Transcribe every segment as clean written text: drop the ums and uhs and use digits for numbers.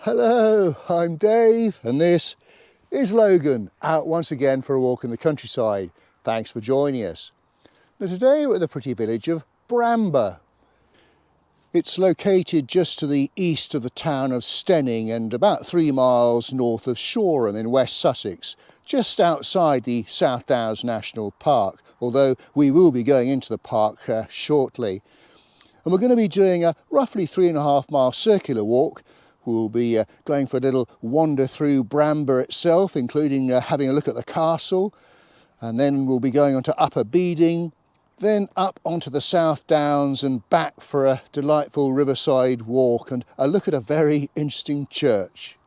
Hello, I'm Dave and this is Logan, out once again for a walk in the countryside. Thanks for joining us. Now today we're at the pretty village of Bramber. It's located just to the east of the town of Steyning and about 3 miles north of Shoreham in West Sussex, just outside the South Downs National Park, although we will be going into the park shortly. And we're going to be doing a roughly 3.5 mile circular walk. We'll be going for a little wander through Bramber itself, including having a look at the castle, and then we'll be going on to Upper Beeding, then up onto the South Downs and back for a delightful riverside walk and a look at a very interesting church.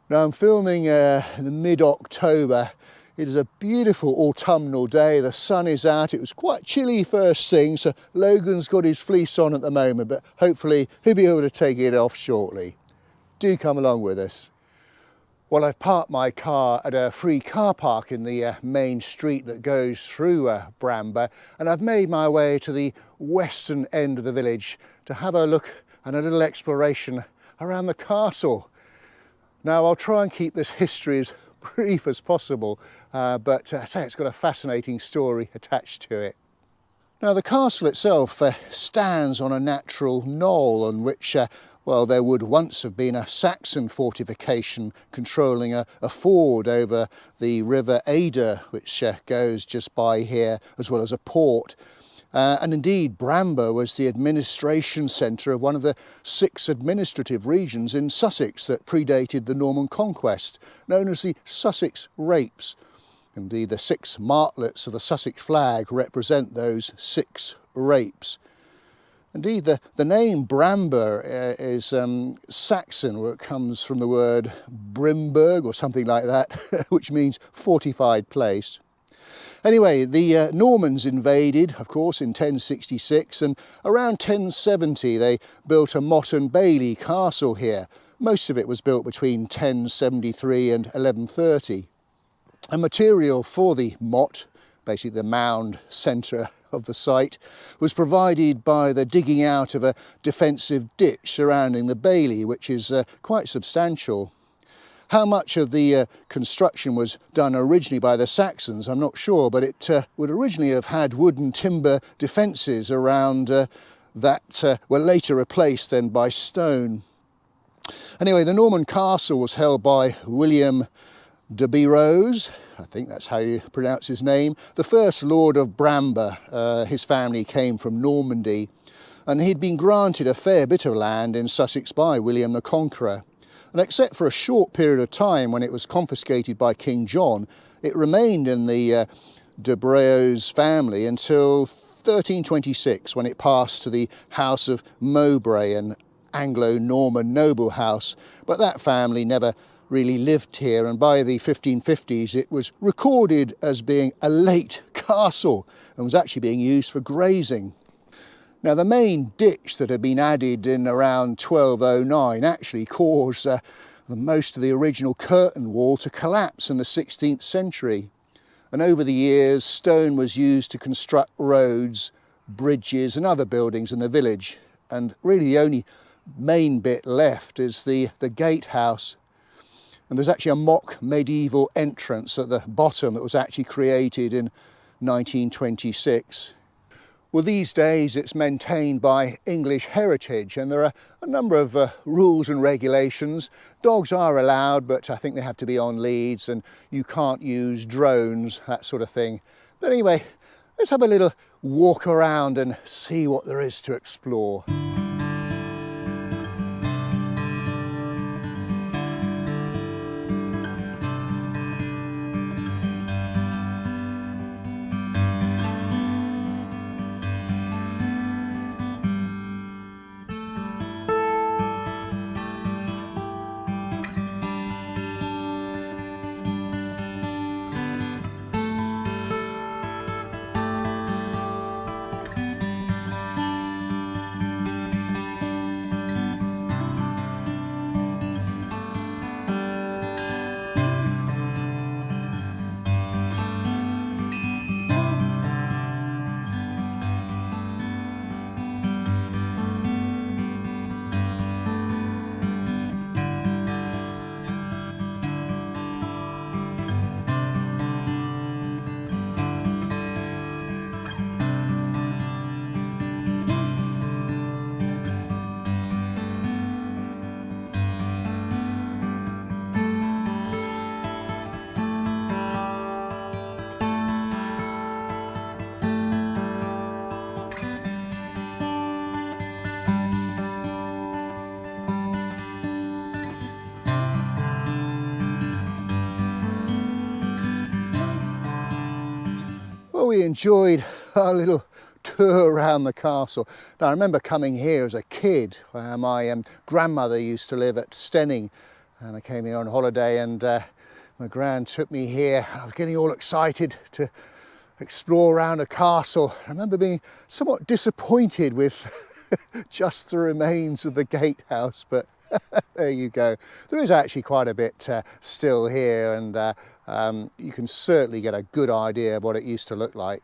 Now I'm filming in the mid-October. It is a beautiful autumnal day, the sun is out. It was quite chilly first thing, so Logan's got his fleece on at the moment, but hopefully he'll be able to take it off shortly. Do come along with us. Well, I've parked my car at a free car park in the main street that goes through Bramber, and I've made my way to the western end of the village to have a look and a little exploration around the castle. Now I'll try and keep this history as brief as possible, but I say it's got a fascinating story attached to it. Now the castle itself stands on a natural knoll on which well, there would once have been a Saxon fortification controlling a ford over the river Adur, which goes just by here, as well as a port. And indeed, Bramber was the administration centre of one of the 6 administrative regions in Sussex that predated the Norman conquest, known as the Sussex Rapes. Indeed, the 6 martlets of the Sussex flag represent those 6 rapes. Indeed, the name Bramber is Saxon, where it comes from the word Brimberg or something like that, which means fortified place. Anyway, the Normans invaded, of course, in 1066, and around 1070 they built a Motte Bailey Castle here. Most of it was built between 1073 and 1130. A material for the motte, basically the mound centre of the site, was provided by the digging out of a defensive ditch surrounding the bailey, which is quite substantial. How much of the construction was done originally by the Saxons, I'm not sure, but it would originally have had wooden timber defences around that were later replaced then by stone. Anyway, the Norman castle was held by William de Rose, I think that's how you pronounce his name, the first Lord of Bramber. His family came from Normandy, and he'd been granted a fair bit of land in Sussex by William the Conqueror. And except for a short period of time when it was confiscated by King John, it remained in the de Rose family until 1326, when it passed to the House of Mowbray, an Anglo-Norman noble house, but that family never really lived here, and by the 1550s it was recorded as being a late castle and was actually being used for grazing. Now the main ditch that had been added in around 1209 actually caused most of the original curtain wall to collapse in the 16th century, and over the years stone was used to construct roads, bridges and other buildings in the village, and really the only main bit left is the gatehouse. And there's actually a mock medieval entrance at the bottom that was actually created in 1926. Well, these days it's maintained by English Heritage, and there are a number of rules and regulations. Dogs are allowed, but I think they have to be on leads, and you can't use drones, that sort of thing. But anyway, let's have a little walk around and see what there is to explore. we enjoyed our little tour around the castle. Now I remember coming here as a kid. My grandmother used to live at Steyning, and I came here on holiday, and my gran took me here. I was getting all excited to explore around a castle. I remember being somewhat disappointed with just the remains of the gatehouse, but there you go. There is actually quite a bit still here, and you can certainly get a good idea of what it used to look like.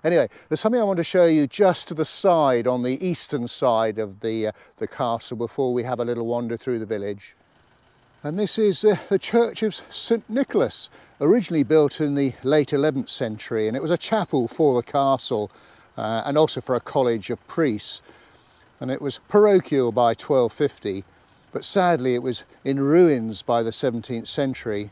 Anyway, there's something I want to show you just to the side, on the eastern side of the castle, before we have a little wander through the village. And this is the Church of St Nicholas, originally built in the late 11th century, and it was a chapel for the castle and also for a college of priests. And it was parochial by 1250, but sadly it was in ruins by the 17th century.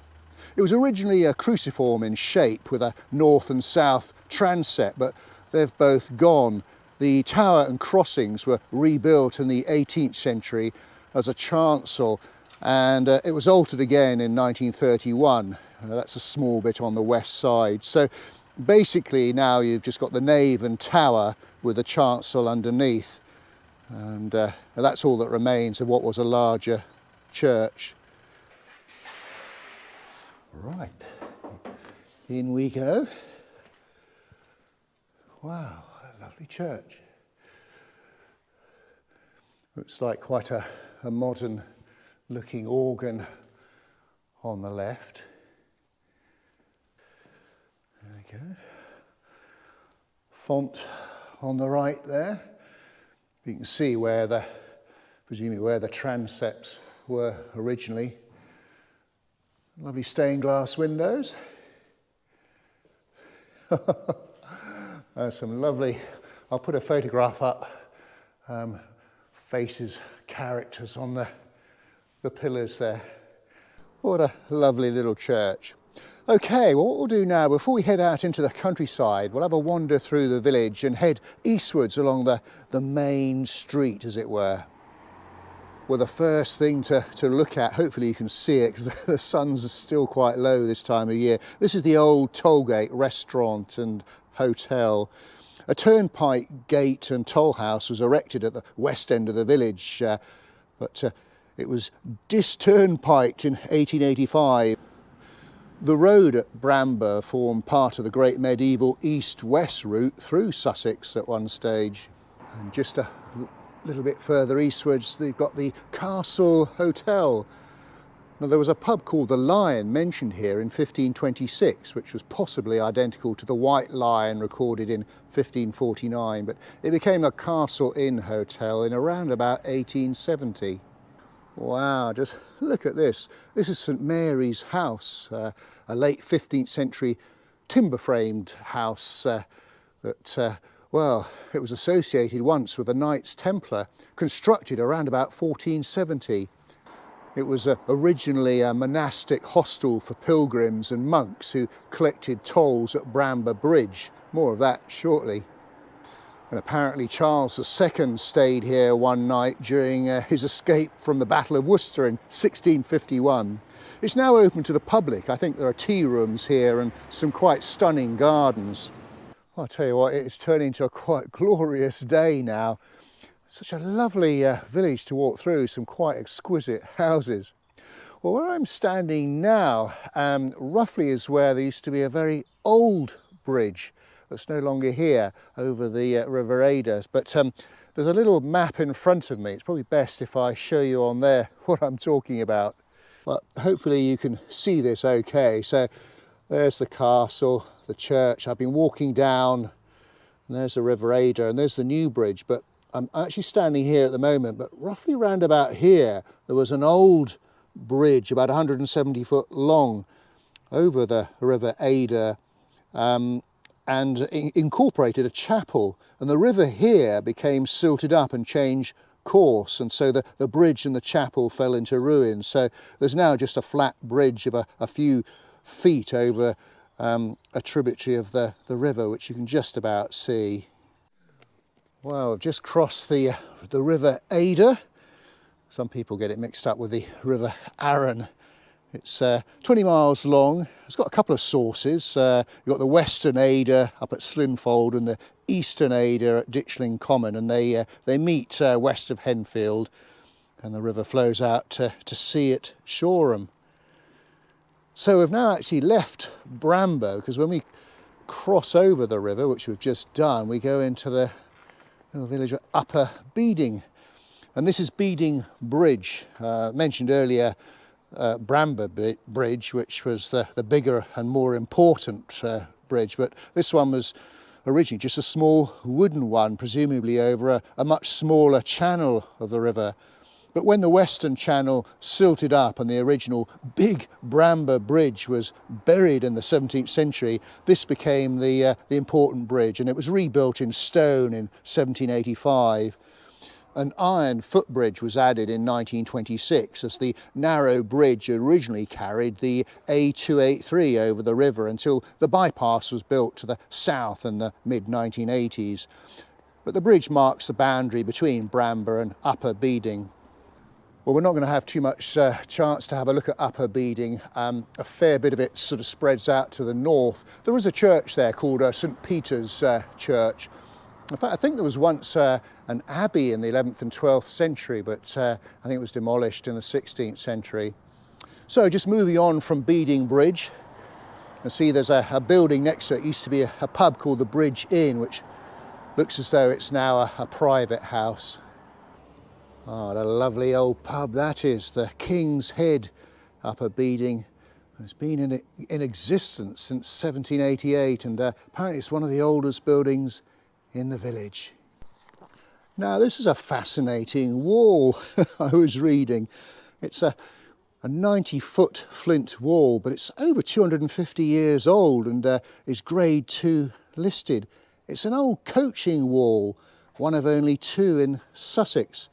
It was originally a cruciform in shape with a north and south transept, but they've both gone. The tower and crossings were rebuilt in the 18th century as a chancel, and it was altered again in 1931. That's a small bit on the west side. So basically now you've just got the nave and tower with the chancel underneath, and that's all that remains of what was a larger church. Right, in we go. Wow, a lovely church. Looks like quite a modern looking organ on the left. There we go. Font on the right there. You can see where presumably where the transepts were originally. Lovely stained glass windows. Some lovely, I'll put a photograph up, faces, characters on the pillars there. What a lovely little church. Okay, well, what we'll do now, before we head out into the countryside, we'll have a wander through the village and head eastwards along the main street, as it were. Well, the first thing to look at, hopefully you can see it because the sun's still quite low this time of year. This is the old Tollgate restaurant and hotel. A turnpike gate and toll house was erected at the west end of the village, but it was dis-turnpiked in 1885. The road at Bramber formed part of the great medieval east-west route through Sussex at one stage. And just a little bit further eastwards, they've got the Castle Hotel. Now, there was a pub called the Lion mentioned here in 1526, which was possibly identical to the White Lion recorded in 1549, but it became a Castle Inn hotel in around about 1870. Wow, just look at this. This is St Mary's House, a late 15th century timber-framed house that well, it was associated once with the Knights Templar, constructed around about 1470. It was originally a monastic hostel for pilgrims and monks who collected tolls at Bramber Bridge. More of that shortly. And apparently Charles II stayed here one night during his escape from the Battle of Worcester in 1651. It's now open to the public. I think there are tea rooms here and some quite stunning gardens. I'll tell you what, it's turning into a quite glorious day now. Such a lovely village to walk through, some quite exquisite houses. Well, where I'm standing now, roughly is where there used to be a very old bridge that's no longer here over the River Adur. But there's a little map in front of me. It's probably best if I show you on there what I'm talking about. But hopefully you can see this okay. So there's the castle, the church. I've been walking down, and there's the River Adur, and there's the new bridge. But I'm actually standing here at the moment, but roughly round about here, there was an old bridge about 170 foot long over the River Adur, and incorporated a chapel, and the river here became silted up and changed course, and so the bridge and the chapel fell into ruin. So there's now just a flat bridge of a few feet over a tributary of the river, which you can just about see. Well, I've just crossed the River Adur. Some people get it mixed up with the River Arun. It's 20 miles long. It's got a couple of sources. You've got the Western Adur up at Slinfold and the Eastern Adur at Ditchling Common, and they meet west of Henfield, and the river flows out to sea at Shoreham. So we've now actually left Bramber, because when we cross over the river, which we've just done, we go into the little village of Upper Beeding. And this is Beeding Bridge. Mentioned earlier Bramber Bridge, which was the bigger and more important bridge, but this one was originally just a small wooden one, presumably over a much smaller channel of the river. But when the western channel silted up and the original big Bramber Bridge was buried in the 17th century, this became the important bridge, and it was rebuilt in stone in 1785. An iron footbridge was added in 1926, as the narrow bridge originally carried the A283 over the river until the bypass was built to the south in the mid-1980s. But the bridge marks the boundary between Bramber and Upper Beeding. Well, we're not going to have too much chance to have a look at Upper Beeding. A fair bit of it sort of spreads out to the north. There is a church there called St Peter's Church. In fact, I think there was once an abbey in the 11th and 12th century, but I think it was demolished in the 16th century. So just moving on from Beeding Bridge, you see there's a building next to it. It used to be a pub called the Bridge Inn, which looks as though it's now a private house. Oh, what a lovely old pub that is, the King's Head, Upper Beeding. It's been in existence since 1788, and apparently it's one of the oldest buildings in the village. Now, this is a fascinating wall I was reading. It's a 90-foot flint wall, but it's over 250 years old and is Grade 2 listed. It's an old coaching wall, one of only two in Sussex.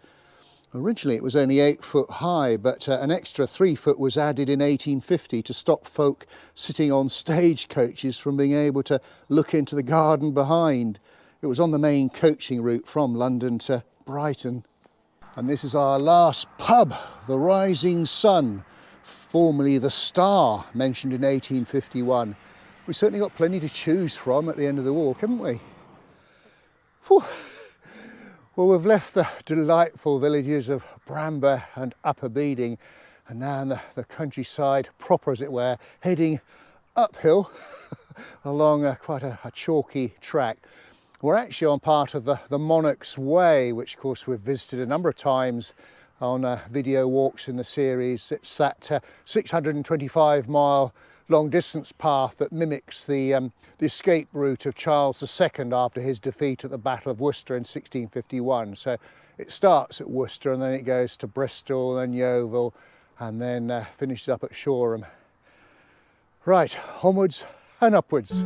Originally it was only 8 foot high, but an extra 3 foot was added in 1850 to stop folk sitting on stage coaches from being able to look into the garden behind. It was on the main coaching route from London to Brighton. And this is our last pub, the Rising Sun, formerly the Star, mentioned in 1851. We've certainly got plenty to choose from at the end of the walk, haven't we? Whew. Well, we've left the delightful villages of Bramber and Upper Beeding, and now in the countryside proper, as it were, heading uphill along quite a chalky track. We're actually on part of the Monarch's Way, which of course we've visited a number of times on video walks in the series. It's that 625-mile long distance path that mimics the escape route of Charles II after his defeat at the Battle of Worcester in 1651. So it starts at Worcester and then it goes to Bristol and Yeovil and then finishes up at Shoreham. Right, onwards and upwards.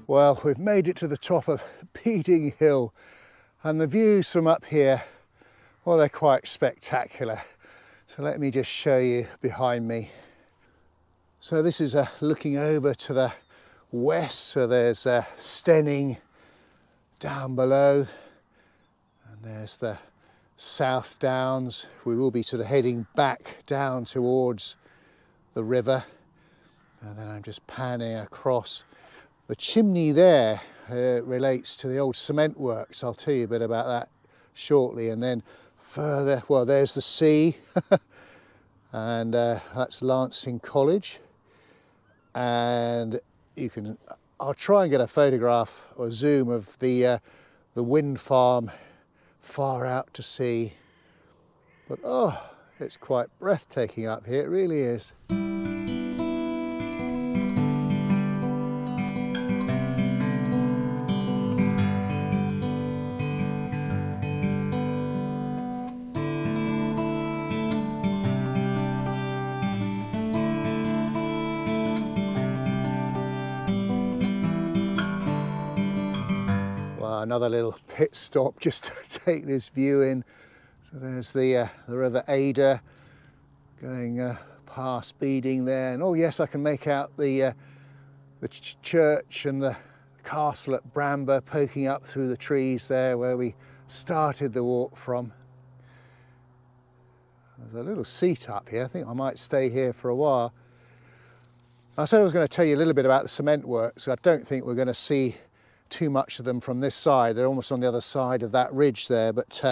Well, we've made it to the top of Beeding Hill, and the views from up here, well, they're quite spectacular. So let me just show you behind me. So this is looking over to the west, so there's Steyning down below, and there's the South Downs. We will be sort of heading back down towards the river, and then I'm just panning across. The chimney there relates to the old cement works. I'll tell you a bit about that shortly. And then further, well, there's the sea, and that's Lancing College. And I'll try and get a photograph or zoom of the wind farm far out to sea. But oh, it's quite breathtaking up here, it really is. another little pit stop just to take this view in. So there's the River Adur going past Beeding there, and oh yes, I can make out the church and the castle at Bramber poking up through the trees there where we started the walk from. There's a little seat up here. I think I might stay here for a while. I said I was going to tell you a little bit about the cement works. I don't think we're going to see too much of them from this side. They're almost on the other side of that ridge there, but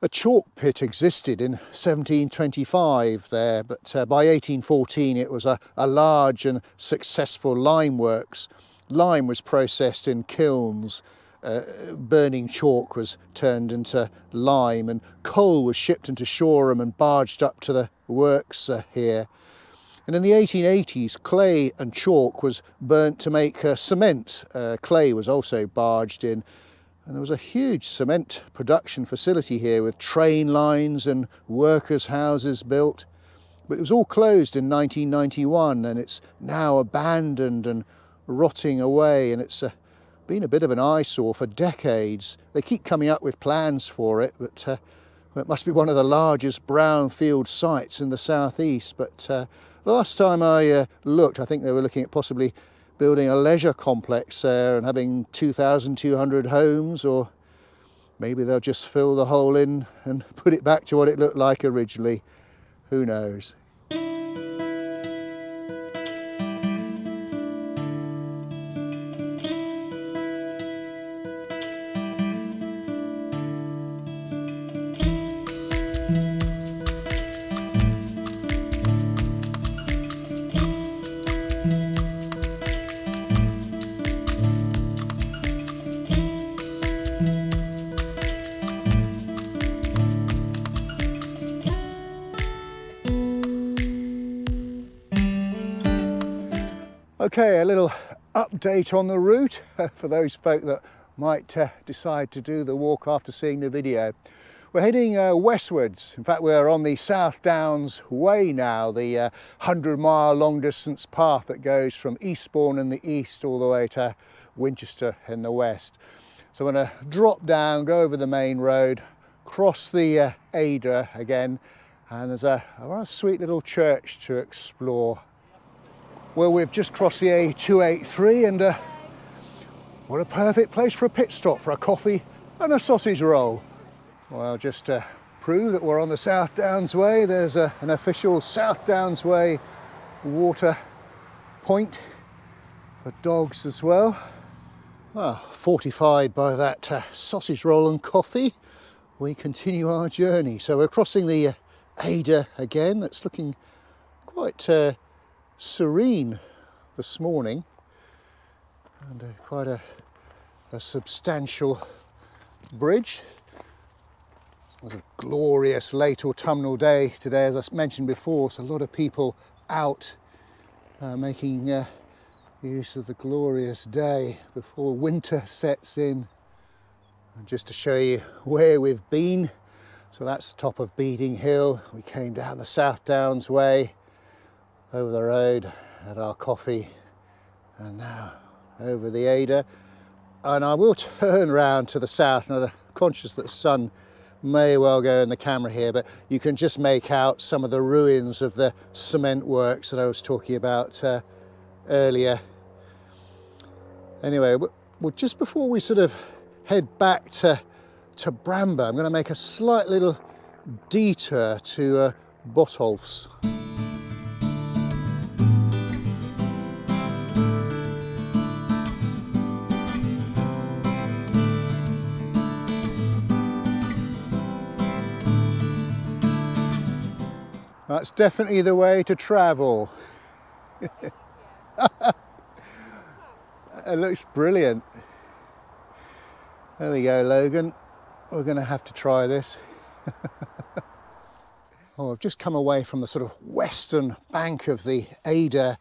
a chalk pit existed in 1725 there, but by 1814 it was a large and successful lime works. Lime was processed in kilns, burning chalk was turned into lime, and coal was shipped into Shoreham and barged up to the works here. And in the 1880s, clay and chalk was burnt to make cement. Clay was also barged in. And there was a huge cement production facility here with train lines and workers' houses built. But it was all closed in 1991, and it's now abandoned and rotting away, and it's been a bit of an eyesore for decades. They keep coming up with plans for it, but it must be one of the largest brownfield sites in the South East. But the last time I looked, I think they were looking at possibly building a leisure complex there and having 2,200 homes, or maybe they'll just fill the hole in and put it back to what it looked like originally. Who knows? Okay, a little update on the route for those folk that might decide to do the walk after seeing the video. We're heading westwards. In fact, we're on the South Downs Way now, the 100-mile long-distance path that goes from Eastbourne in the east all the way to Winchester in the west. So I'm going to drop down, go over the main road, cross the Adur again, and there's a sweet little church to explore. Well, we've just crossed the A283, and what a perfect place for a pit stop for a coffee and a sausage roll. Well, just to prove that we're on the South Downs Way, there's an official South Downs Way water point for dogs as well. Well, fortified by that sausage roll and coffee, we continue our journey. So we're crossing the Adur again. It's looking quite serene this morning, and quite a substantial bridge. It was a glorious late autumnal day today, as I mentioned before, so a lot of people out making use of the glorious day before winter sets in. And just to show you where we've been, so that's the top of Beeding Hill. We came down the South Downs Way, over the road, had our coffee, and now over the Adur. And I will turn round to the south. Now, I'm conscious that the sun may well go in the camera here, but you can just make out some of the ruins of the cement works that I was talking about earlier. Anyway, well, just before we sort of head back to Bramber, I'm going to make a slight little detour to Botolph's. That's definitely the way to travel. It looks brilliant. There we go, Logan. We're going to have to try this. Oh, I've just come away from the sort of western bank of the Adur,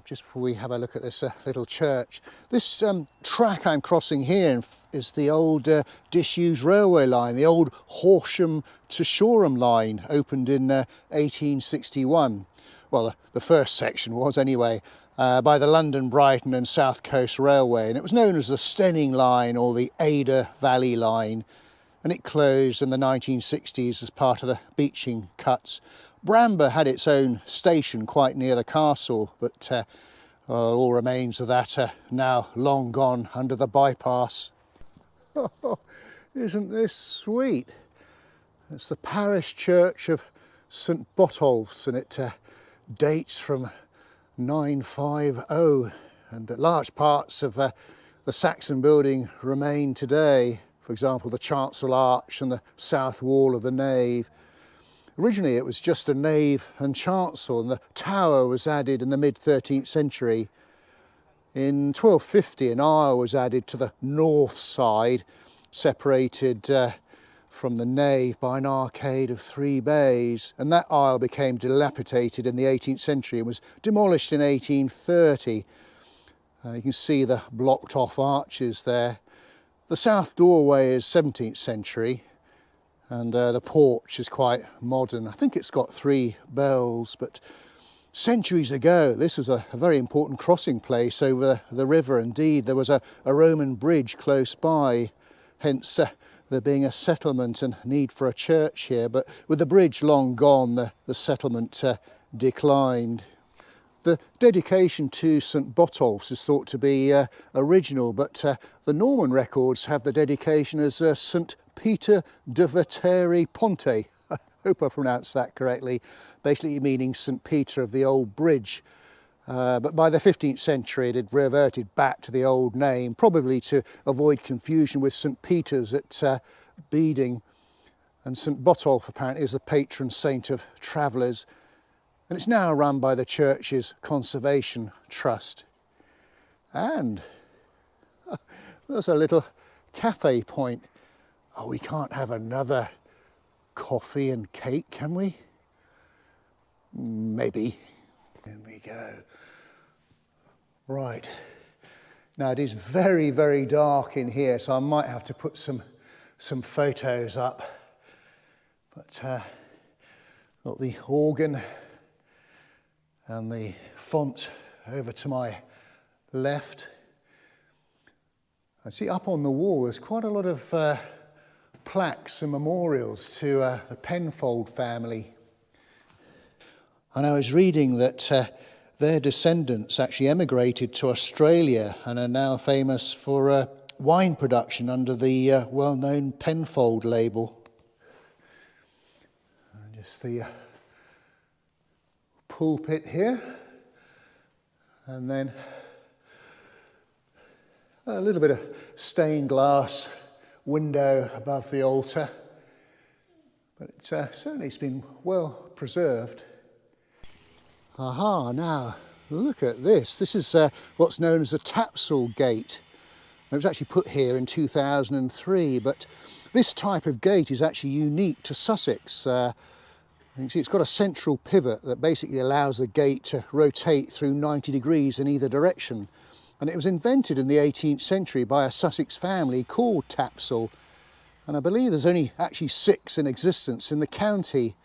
just before we have a look at this little church. This track I'm crossing here is the old disused railway line, the old Horsham to Shoreham line, opened in 1861. Well, the first section was anyway. by the London, Brighton and South Coast Railway, and it was known as the Steyning Line or the Adur Valley Line, and it closed in the 1960s as part of the beaching cuts. Bramber had its own station quite near the castle, but all remains of that are now long gone under the bypass. Oh, isn't this sweet? It's the parish church of St Botolph's, and it dates from 950, and large parts of the Saxon building remain today. For example, the chancel arch and the south wall of the nave. Originally it was just a nave and chancel, and the tower was added in the mid-13th century. In 1250 an aisle was added to the north side, separated from the nave by an arcade of 3 bays, and that aisle became dilapidated in the 18th century and was demolished in 1830. You can see the blocked off arches there. The south doorway is 17th century, and the porch is quite modern. I think it's got 3 bells, but centuries ago this was a very important crossing place over the river. Indeed, there was a Roman bridge close by, hence there being a settlement and need for a church here. But with the bridge long gone, the settlement declined. The dedication to St Botolph's is thought to be original, but the Norman records have the dedication as St Peter de Veteri Ponte. I hope I pronounced that correctly, basically meaning St Peter of the Old Bridge. But by the 15th century it had reverted back to the old name, probably to avoid confusion with St Peter's at Beeding. And St Botolph apparently is the patron saint of travellers, and it's now run by the church's Conservation Trust. And there's a little cafe point. Oh, we can't have another coffee and cake, can we? Maybe. In we go. Right. Now it is very, very dark in here, so I might have to put some photos up. But got the organ and the font over to my left. I see up on the wall there's quite a lot of plaques and memorials to the Penfold family. And I was reading that their descendants actually emigrated to Australia and are now famous for wine production under the well-known Penfold label. And just the pulpit here, and then a little bit of stained glass window above the altar, but it's certainly it's been well preserved. Aha, now look at this. This is what's known as a Tapsell Gate. It was actually put here in 2003, but this type of gate is actually unique to Sussex. You can see it's got a central pivot that basically allows the gate to rotate through 90 degrees in either direction. And it was invented in the 18th century by a Sussex family called Tapsell. And I believe there's only actually 6 in existence in the county.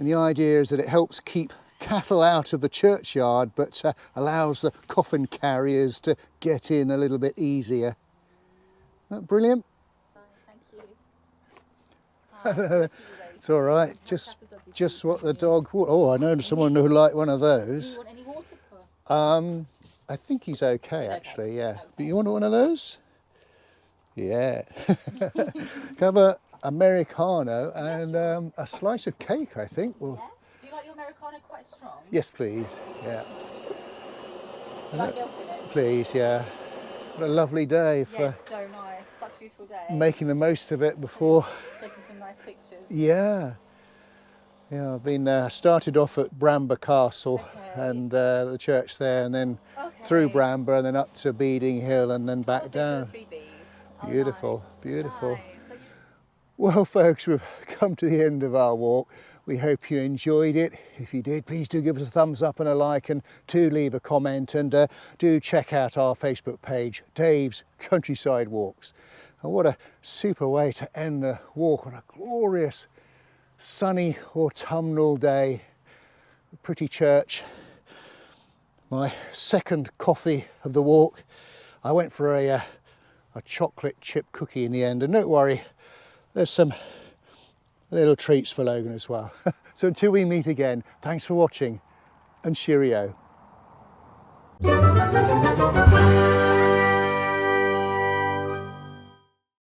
And the idea is that it helps keep cattle out of the churchyard, but allows the coffin carriers to get in a little bit easier. Isn't that brilliant? Thank you. It's all right. Just what the dog. Oh, I know someone who liked one of those. Do you want any water for? I think he's okay, actually. Yeah. But you want one of those? Yeah. Can I have a Americano and a slice of cake, I think. Well. Yeah. Do you like your Americano quite strong? Yes, please. Yeah. You like milk in it? Please, yeah. What a lovely day for Yes, so nice. Such a beautiful day. making the most of it before. Taking some nice pictures. Yeah. Yeah, I've been started off at Bramber Castle and the church there, and then through Bramber and then up to Beeding Hill and then back down. 3 Bs. Beautiful, Nice. beautiful. Nice. So Well, folks, we've come to the end of our walk. We hope you enjoyed it. If you did, please do give us a thumbs up and a like, and do leave a comment, and do check out our Facebook page, Dave's Countryside Walks. And what a super way to end the walk on a glorious sunny autumnal day. A pretty church. my second coffee of the walk. I went for a chocolate chip cookie in the end, and don't worry, there's some little treats for Logan as well. So until we meet again, thanks for watching and cheerio.